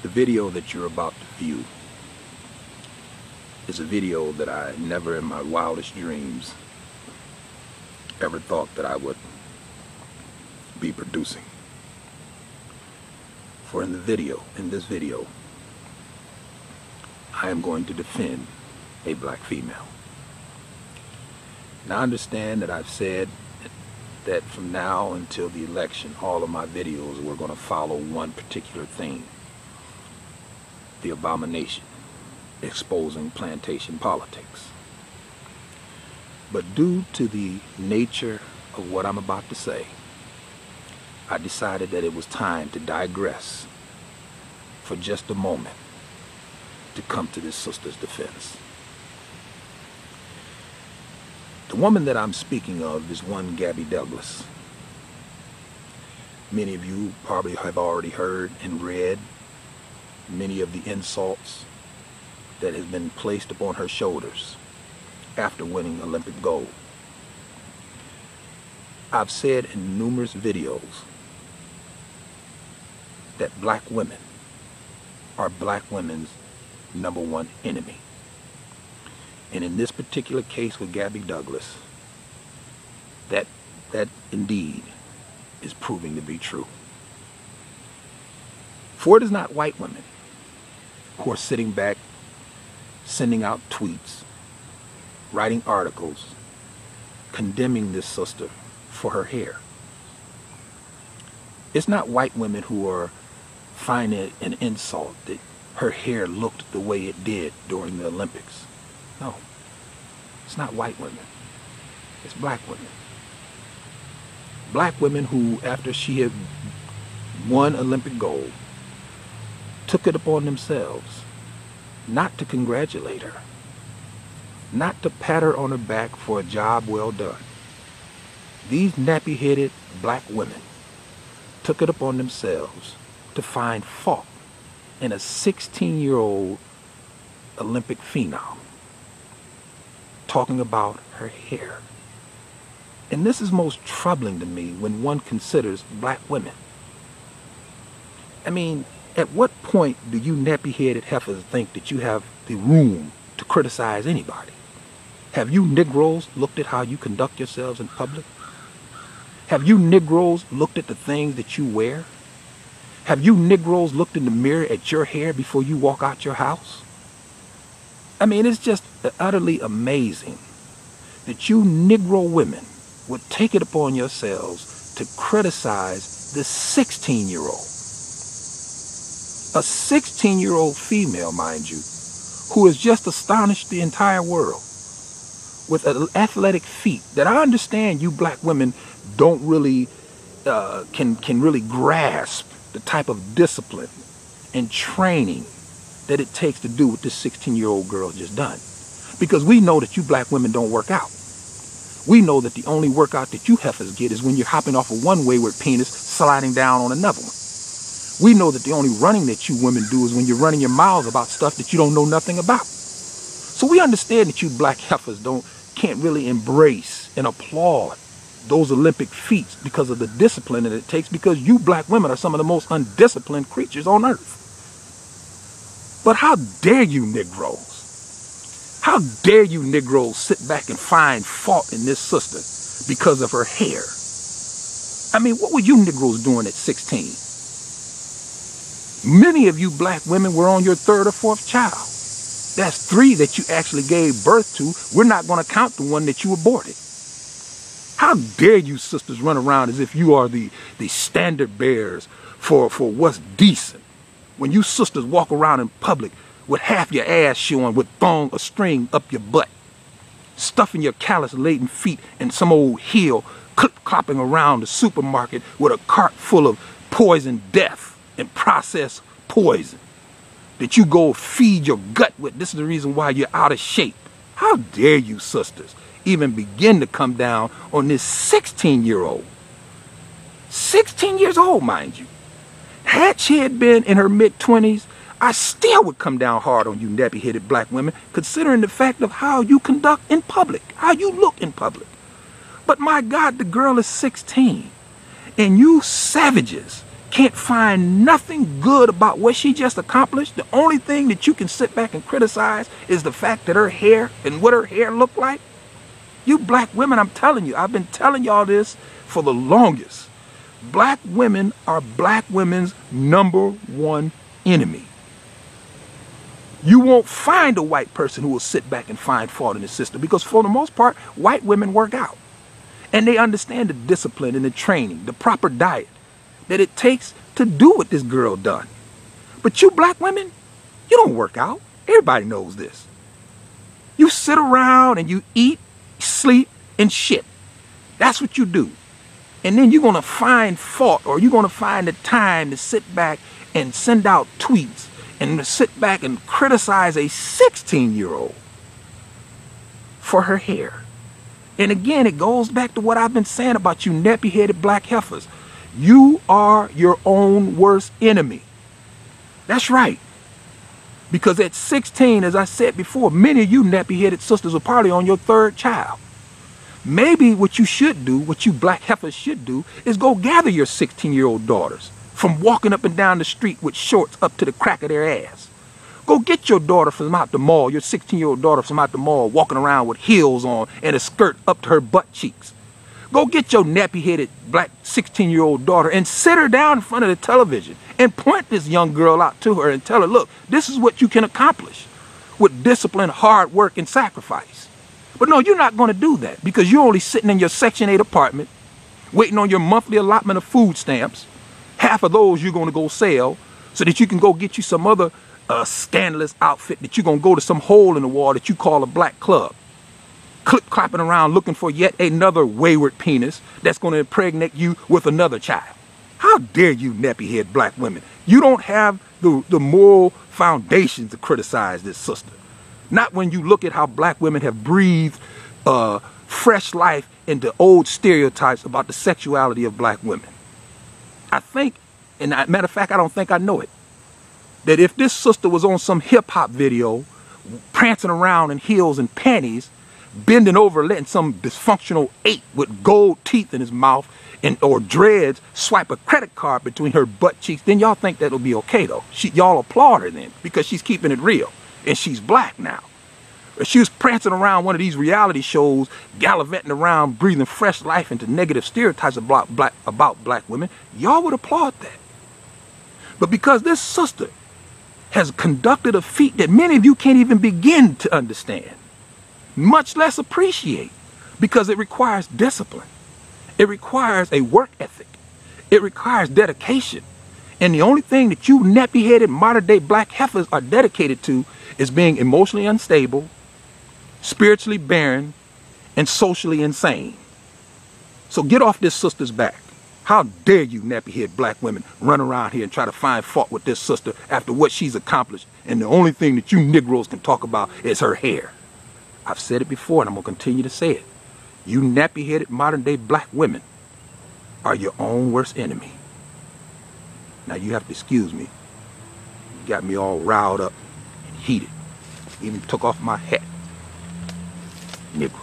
The video that you're about to view is a video that I never in my wildest dreams ever thought that I would be producing. For in this video, I am going to defend a black female. Now I understand that I've said that from now until the election, all of my videos were going to follow one particular theme: the abomination, exposing plantation politics. But due to the nature of what I'm about to say, I decided that it was time to digress for just a moment to come to this sister's defense. The woman that I'm speaking of is one Gabby Douglas. Many of you probably have already heard and read many of the insults that have been placed upon her shoulders after winning Olympic gold. I've said in numerous videos that black women are black women's #1 enemy. And in this particular case with Gabby Douglas, that indeed is proving to be true. For it is not white women who are sitting back, sending out tweets, writing articles, condemning this sister for her hair. It's not white women who are finding it an insult that her hair looked the way it did during the Olympics. No, it's not white women. It's black women. Black women who, after she had won Olympic gold, took it upon themselves not to congratulate her, not to pat her on her back for a job well done. These nappy-headed black women took it upon themselves to find fault in a 16-year-old Olympic phenom, talking about her hair. And this is most troubling to me when one considers black women. I mean, at what point do you nappy-headed heifers think that you have the room to criticize anybody? Have you Negroes looked at how you conduct yourselves in public? Have you Negroes looked at the things that you wear? Have you Negroes looked in the mirror at your hair before you walk out your house? I mean, it's just utterly amazing that you Negro women would take it upon yourselves to criticize this 16-year-old. A 16-year-old female, mind you, who has just astonished the entire world with an athletic feat that I understand you black women don't really, can really grasp the type of discipline and training that it takes to do what this 16-year-old girl just done. Because we know that you black women don't work out. We know that the only workout that you heifers get is when you're hopping off of one wayward penis, sliding down on another one. We know that the only running that you women do is when you're running your mouths about stuff that you don't know nothing about. So we understand that you black heifers can't really embrace and applaud those Olympic feats because of the discipline that it takes, because you black women are some of the most undisciplined creatures on earth. But how dare you Negroes? How dare you Negroes sit back and find fault in this sister because of her hair? I mean, what were you Negroes doing at 16? Many of you black women were on your 3rd or 4th child. That's 3 that you actually gave birth to. We're not going to count the one that you aborted. How dare you sisters run around as if you are the standard bearers for what's decent, when you sisters walk around in public with half your ass showing with a string up your butt, stuffing your callus-laden feet in some old heel, clip-clopping around the supermarket with a cart full of poison death and processed poison that you go feed your gut with. This is the reason why you're out of shape. How dare you sisters even begin to come down on this 16-year-old? 16 years old, mind you. Had she had been in her mid-20s, I still would come down hard on you nappy-headed black women, considering the fact of how you conduct in public, how you look in public. But my God, the girl is 16, and you savages can't find nothing good about what she just accomplished. The only thing that you can sit back and criticize is the fact that her hair and what her hair looked like. You black women, I'm telling you, I've been telling y'all this for the longest. Black women are black women's #1 enemy. You won't find a white person who will sit back and find fault in the system, because for the most part, white women work out. And they understand the discipline and the training, the proper diet that it takes to do what this girl done. But you black women, you don't work out. Everybody knows this. You sit around and you eat, sleep, and shit. That's what you do. And then you're going to find fault, or you're going to find the time to sit back and send out tweets and to sit back and criticize a 16-year-old for her hair. And again, it goes back to what I've been saying about you nappy-headed black heifers. You are your own worst enemy. That's right. Because at 16, as I said before, many of you nappy-headed sisters are probably on your 3rd child. Maybe what you should do, what you black heifers should do, is go gather your 16-year-old daughters from walking up and down the street with shorts up to the crack of their ass. Go get your daughter from out the mall, your 16-year-old daughter from out the mall, walking around with heels on and a skirt up to her butt cheeks. Go get your nappy-headed black 16-year-old daughter and sit her down in front of the television and point this young girl out to her and tell her, look, this is what you can accomplish with discipline, hard work, and sacrifice. But no, you're not going to do that, because you're only sitting in your Section 8 apartment waiting on your monthly allotment of food stamps. Half of those you're going to go sell so that you can go get you some other scandalous outfit that you're going to go to some hole in the wall that you call a black club. Clip-clapping around looking for yet another wayward penis that's going to impregnate you with another child. How dare you nappy-head black women? You don't have the moral foundation to criticize this sister. Not when you look at how black women have breathed fresh life into old stereotypes about the sexuality of black women. I think, and matter of fact, I don't think I know it, that if this sister was on some hip-hop video, prancing around in heels and panties, bending over, letting some dysfunctional ape with gold teeth in his mouth or dreads swipe a credit card between her butt cheeks, then y'all think that'll be okay, though. Y'all applaud her then, because she's keeping it real, and she's black now. If she was prancing around one of these reality shows, gallivanting around, breathing fresh life into negative stereotypes about black women, y'all would applaud that. But because this sister has conducted a feat that many of you can't even begin to understand, much less appreciate, because it requires discipline. It requires a work ethic. It requires dedication. And the only thing that you nappy-headed modern-day black heifers are dedicated to is being emotionally unstable, spiritually barren, and socially insane. So get off this sister's back. How dare you nappy-head black women run around here and try to find fault with this sister after what she's accomplished, and the only thing that you Negroes can talk about is her hair. I've said it before, and I'm going to continue to say it. You nappy-headed modern-day black women are your own worst enemy. Now, you have to excuse me. You got me all riled up and heated. Even took off my hat. Negro.